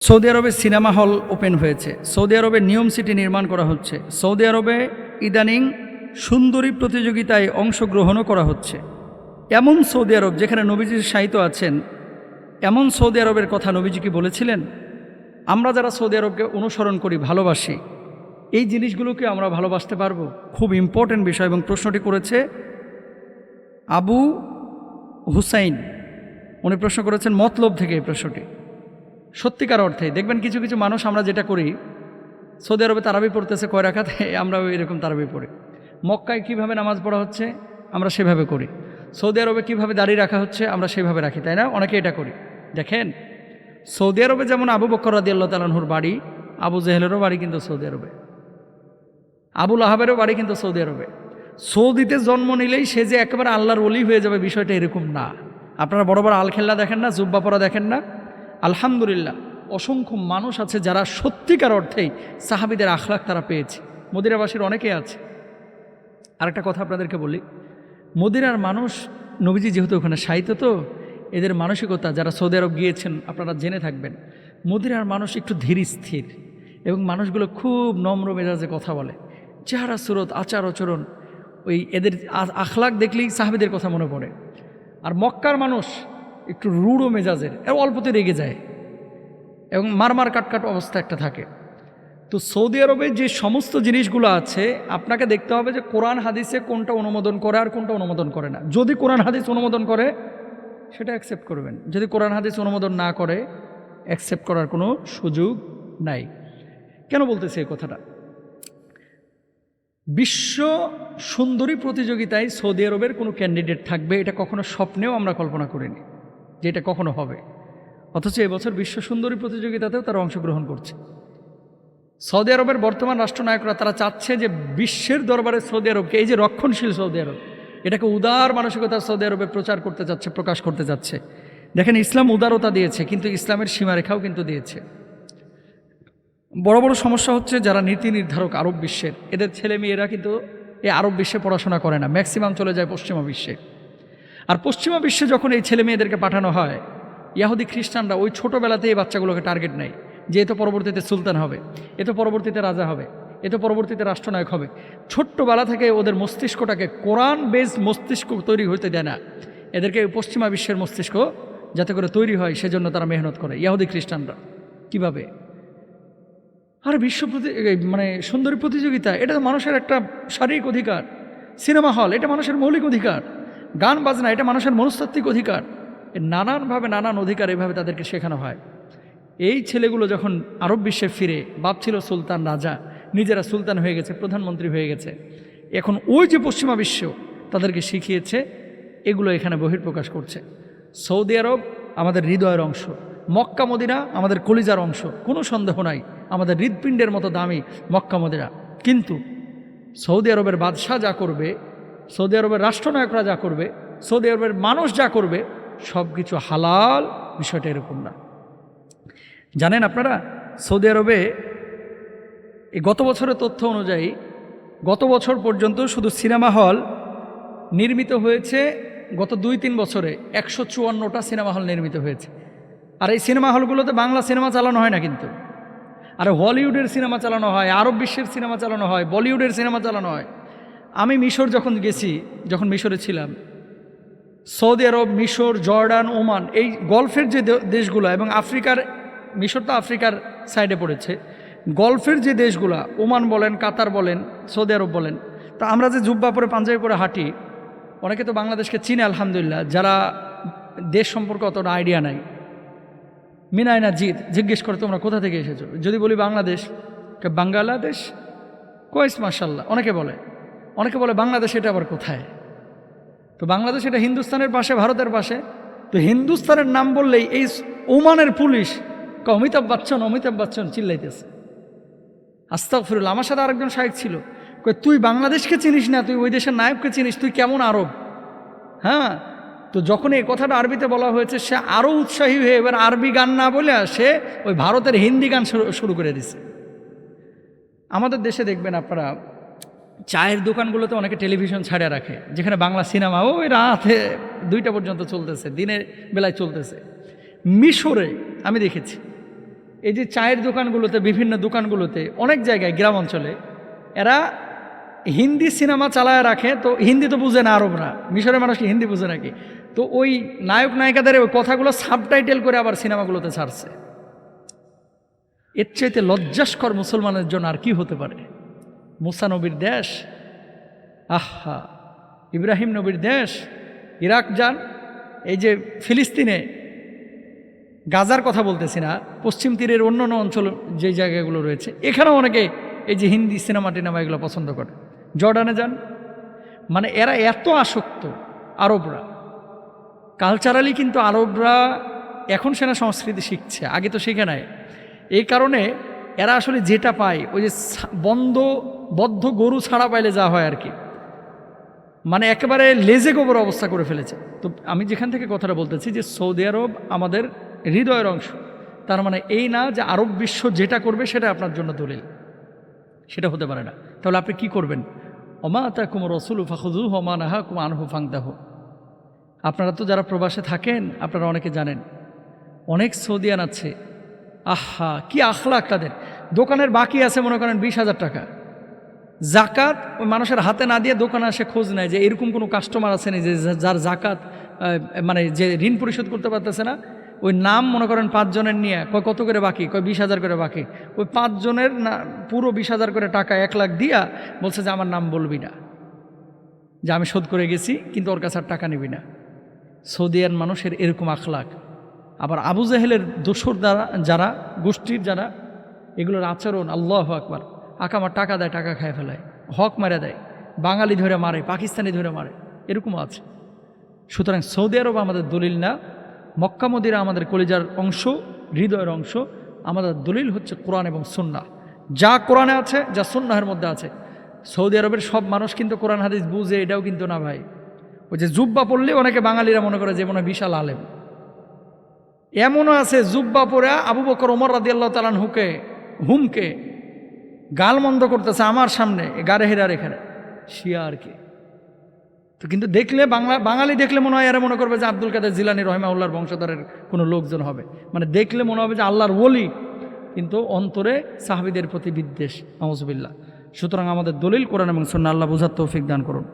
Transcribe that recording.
Saudi আরবে cinema hall open হয়েছে, Saudi আরবে নিয়ম সিটি নির্মাণ করা হচ্ছে, সৌদি আরবে ইদানিং সুন্দরী প্রতিযোগিতায় অংশগ্রহণও করা হচ্ছে। এমন সৌদি আরব যেখানে নবীজি শায়িত আছেন, এমন সৌদি আরবের কথা নবীজি কি বলেছিলেন? আমরা যারা সৌদি আরবকে অনুসরণ করি, ভালোবাসি, এই জিনিসগুলোকে আমরা ভালোবাসতে পারবো? খুব ইম্পর্টেন্ট বিষয়। এবং প্রশ্নটি করেছে আবু হুসাইন, উনি প্রশ্ন করেছেন মতলব থেকে। এই প্রশ্নটি সত্যিকার অর্থে দেখবেন কিছু কিছু মানুষ আমরা যেটা করি, সৌদি আরবে তারাবি পড়তেছে কয় রাকাত, আমরাও এরকম তারাবি পড়ি। মক্কায় কিভাবে নামাজ পড়া হচ্ছে আমরা সেভাবে করি। সৌদি আরবে কিভাবে দাঁড়িয়ে রাখা হচ্ছে আমরা সেভাবে রাখি, তাই না? অনেকে এটা করি। দেখেন, সৌদি আরবে যেমন আবু বকর রাদিয়াল্লাহু তাআলা আনহুর বাড়ি, আবু জেহেলেরও বাড়ি কিন্তু সৌদি আরবে, আবু লাহাবেরও বাড়ি কিন্তু সৌদি আরবে। সৌদিতে জন্ম নিলেই সে যে একেবারে আল্লাহর ওলি হয়ে যাবে, বিষয়টা এরকম না। আপনারা বড় বড় আলখেল্লা দেখেন না, জুব্বা পরা দেখেন না? আলহামদুলিল্লাহ, অসংখ্য মানুষ আছে যারা সত্যিকার অর্থেই সাহাবীদের আখলাক তারা পেয়েছে। মদিনাবাসীর অনেকে আছে। আরেকটা কথা আপনাদেরকে বলি, মদিনার মানুষ, নবীজি যেহেতু ওখানে শায়িত, তো এদের মানসিকতা, যারা সৌদি আরব গিয়েছেন আপনারা জেনে থাকবেন, মদিনার মানুষ একটু ধীর স্থির এবং মানুষগুলো খুব নম্র মেজাজে কথা বলে। চেহারা সুরত, আচার আচরণ, ওই এদের আখলাক দেখলেই সাহাবীদের কথা মনে পড়ে। আর মক্কার মানুষ একটু রূঢ় মেজাজের, অল্পতে রেগে যায় এবং মারমার কাটকাট অবস্থা একটা থাকে। তো সৌদি আরবে যে সমস্ত জিনিসগুলো আছে, আপনাকে দেখতে হবে যে কোরআন হাদিসে কোনটা অনুমোদন করে আর কোনটা অনুমোদন করে না। যদি কোরআন হাদিস অনুমোদন করে সেটা অ্যাকসেপ্ট করবেন, যদি কোরআন হাদিস অনুমোদন না করে অ্যাকসেপ্ট করার কোনো সুযোগ নাই। কেন বলতেছি এই কথাটা? বিশ্ব সুন্দরী প্রতিযোগিতায় সৌদি আরবের কোনো ক্যান্ডিডেট থাকবে, এটা কখনো স্বপ্নেও আমরা কল্পনা করিনি যে এটা কখনো হবে। অথচ এবছর বিশ্ব সুন্দরী প্রতিযোগিতাতেও তারা অংশগ্রহণ করছে। সৌদি আরবের বর্তমান রাষ্ট্রনায়করা তারা চাচ্ছে যে বিশ্বের দরবারে সৌদি আরবকে, এই যে রক্ষণশীল সৌদি আরব, এটাকে উদার মানসিকতার সৌদি আরবে প্রচার করতে যাচ্ছে, প্রকাশ করতে যাচ্ছে। দেখেন, ইসলাম উদারতা দিয়েছে, কিন্তু ইসলামের সীমারেখাও কিন্তু দিয়েছে। বড় বড় সমস্যা হচ্ছে যারা নীতি নির্ধারক আরব বিশ্বের, এদের ছেলে মেয়েরা কিন্তু এই আরব বিশ্বে পড়াশোনা করে না, ম্যাক্সিমাম চলে যায় পশ্চিমা বিশ্বে। আর পশ্চিমা বিশ্বে যখন এই ছেলে মেয়েদেরকে পাঠানো হয়, ইহুদি খ্রিস্টানরা ওই ছোটোবেলাতে এই বাচ্চাগুলোকে টার্গেট নেয় যে এ তো পরবর্তীতে সুলতান হবে, এ তো পরবর্তীতে রাজা হবে, এ তো পরবর্তীতে রাষ্ট্রনায়ক হবে। ছোট্টবেলা থেকে ওদের মস্তিষ্কটাকে কোরআন বেস মস্তিষ্ক তৈরি হতে দেয় না, এদেরকে পশ্চিমা বিশ্বের মস্তিষ্ক যাতে করে তৈরি হয় সেজন্য তারা মেহনত করে ইহুদি খ্রিস্টানরা। কিভাবে? আর মানে সুন্দরী প্রতিযোগিতা, এটা তো মানুষের একটা শারীরিক অধিকার। সিনেমা হল, এটা মানুষের মৌলিক অধিকার। গান বাজনা, এটা মানুষের মনস্তাত্ত্বিক অধিকার। নানানভাবে নানান অধিকার এভাবে তাদেরকে শেখানো হয়। এই ছেলেগুলো যখন আরব বিশ্বে ফিরে, বাপ ছিল সুলতান, রাজা, নিজেরা সুলতান হয়ে গেছে, প্রধানমন্ত্রী হয়ে গেছে, এখন ওই যে পশ্চিমা বিশ্ব তাদেরকে শিখিয়েছে, এগুলো এখানে বহির্প্রকাশ করছে। সৌদি আরব আমাদের হৃদয়ের অংশ, মক্কা মদিনা আমাদের কলিজার অংশ, কোনো সন্দেহ নাই, আমাদের হৃৎপিণ্ডের মতো দামি মক্কা মদিনা। কিন্তু সৌদি আরবের বাদশাহ যা করবে, সৌদি আরবের রাষ্ট্রনায়করা যা করবে, সৌদি আরবের মানুষ যা করবে, সব কিছু হালাল, বিষয়টা এরকম না। জানেন আপনারা, সৌদি আরবে এই গত বছরের তথ্য অনুযায়ী গত বছর পর্যন্ত শুধু সিনেমা হল নির্মিত হয়েছে, গত 2-3 বছরে 154টা সিনেমা হল নির্মিত হয়েছে। আর এই সিনেমা হলগুলোতে বাংলা সিনেমা চালানো হয় না কিন্তু, আর হলিউডের সিনেমা চালানো হয়, আরব বিশ্বের সিনেমা চালানো হয়, বলিউডের সিনেমা চালানো হয়। আমি মিশর যখন গেছি, যখন মিশরে ছিলাম, সৌদি আরব, মিশর, জর্ডান, ওমান, এই গলফের যে দেশগুলো, এবং আফ্রিকার, মিশর তো আফ্রিকার সাইডে পড়েছে, গলফের যে দেশগুলা, ওমান বলেন, কাতার বলেন, সৌদি আরব বলেন, তা আমরা যে জুব্বা পরে পাঞ্জাবি পরে হাঁটি, অনেকে তো বাংলাদেশকে চিনে আলহামদুলিল্লাহ, যারা দেশ সম্পর্কে অতটা আইডিয়া নাই, মিনায় না জিজ্ঞেস করে তোমরা কোথা থেকে এসেছো, যদি বলি বাংলাদেশ, বাংলাদেশ কয়েস মাশাল্লাহ, অনেকে বলে বাংলাদেশ, এটা আবার কোথায়? তো বাংলাদেশ এটা হিন্দুস্তানের পাশে, ভারতের পাশে। তো হিন্দুস্তানের নাম বললেই এই ওমানের পুলিশ অমিতাভ বচ্চন চিল্লাইতেছে। আস্তাগফিরুল্লাহ। আমার সাথে আরেকজন শায়েখ ছিল, তুই বাংলাদেশকে চিনিস না, তুই ওই দেশের নায়ককে চিনিস, তুই কেমন আরব? হ্যাঁ, তো যখন এই কথাটা আরবিতে বলা হয়েছে, সে আরও উৎসাহী হয়ে এবার আরবি গান না বলে সে ওই ভারতের হিন্দি গান শুরু করে দিছে। আমাদের দেশে দেখবেন আপনারা, চায়ের দোকানগুলোতে অনেকে টেলিভিশন ছাড়ে রাখে, যেখানে বাংলা সিনেমা ওই রাতে 2টা পর্যন্ত চলতেছে, দিনের বেলায় চলতেছে। মিশরে আমি দেখেছি এই যে চায়ের দোকানগুলোতে, বিভিন্ন দোকানগুলোতে, অনেক জায়গায় গ্রাম অঞ্চলে এরা হিন্দি সিনেমা চালায় রাখে। তো হিন্দি তো বুঝে না আরবরা, মিশরের মানুষ কি হিন্দি বুঝে নাকি? তো ওই নায়ক নায়িকাদের ওই কথাগুলো সাবটাইটেল করে আবার সিনেমাগুলোতে ছাড়ছে। এর চাইতে লজ্জাস্কর মুসলমানের জন্য আর কি হতে পারে? মুসা নবীর দেশ, আহা, ইব্রাহিম নবীর দেশ, ইরাক যান, এই যে ফিলিস্তিনে, গাজার কথা বলতেছি না, পশ্চিম তীরের অন্য অন্য অঞ্চল যে জায়গাগুলো রয়েছে, এখানেও অনেকে এই যে হিন্দি সিনেমা টিনেমা এগুলো পছন্দ করে। জর্ডানে যান, মানে এরা এত আসক্ত আরবরা। কালচারালি কিন্তু আরবরা এখন সেনা সংস্কৃতি শিখছে, আগে তো শিখে নাই। এই কারণে এরা আসলে যেটা পায়, ওই যে বদ্ধ গরু ছাড়া পাইলে যা হয় আর কি, মানে একেবারে লেজে গোবর অবস্থা করে ফেলেছে। তো আমি যেখান থেকে কথাটা বলতেছি যে সৌদি আরব আমাদের হৃদয়ের অংশ, তার মানে এই না যে আরব বিশ্ব যেটা করবে সেটা আপনার জন্য দলিল, সেটা হতে পারে না। তাহলে আপনি কি করবেন? ওমা আতাকুম রাসূলু ফাখুযুহু ওয়া মা নাহাকুম আনহু ফান্তাহু। আপনারা তো যারা প্রবাসে থাকেন, আপনারা অনেকে জানেন, অনেক সৌদিয়ান আছে, আহা কি আখলাক তাদের। দোকানের বাকি আছে মনে করেন 20,000 টাকা, জাকাত ওই মানুষের হাতে না দিয়ে দোকানে আসে খোঁজ নেয় যে এরকম কোনো কাস্টমার আছে না যে যার জাকাত মানে যে ঋণ পরিশোধ করতে পারতেছে না। ওই নাম মনে করেন 5 জনের নিয়ে কয় কত করে বাকি, কয় 20,000 করে বাকি। ওই 5 জনের না পুরো 20,000 করে টাকা 1 লাখ দিয়া বলছে যে আমার নাম বলবি না, যে আমি শোধ করে গেছি, কিন্তু ওর কাছে আর টাকা নিবি না। সৌদিয়ান মানুষের এরকম আখলাক। আবার আবু জাহেলের দোসর দ্বারা যারা গোষ্ঠীর যারা, এগুলোর আচরণ আল্লাহু আকবার। আকামার টাকা দেয়, টাকা খায় ফেলায়, হক মারে দেয়, বাঙালি ধরে মারে, পাকিস্তানি ধরে মারে, এরকমও আছে। সুতরাং সৌদি আরব আমাদের দলিল না, মক্কা মদিনা আমাদের কলিজার অংশ, হৃদয়ের অংশ। আমাদের দলিল হচ্ছে কোরআন এবং সুন্নাহ। যা কোরআনে আছে, যা সুন্নাহের মধ্যে আছে। সৌদি আরবের সব মানুষ কিন্তু কোরআন হাদিস বুঝে, এটাও কিন্তু না ভাই। ওই যে জুব্বা পড়লে অনেকে বাঙালিরা মনে করে যে মনে বিশাল আলেম। এমনও আছে জুব্বা পরে আবু বকর ওমর রাদিয়াল্লাহু তাআলা হুমকে গাল মন্দ করতেছে আমার সামনে, গারে হেরার এখানে শিয়া আর কি। তো কিন্তু দেখলে বাঙালি দেখলে মনে হয় এরা মনে করবে যে আব্দুল কাদের জিলানী রহিমাহুল্লাহর বংশধরের কোনো লোকজন হবে, মানে দেখলে মনে হবে যে আল্লাহর ওলি, কিন্তু অন্তরে সাহাবীদের প্রতি বিদ্বেষ, নাউজুবিল্লাহ। সুতরাং আমাদের দলিল কোরআন এবং সুন্নাহ। আল্লাহ বুঝার তৌফিক দান করুন।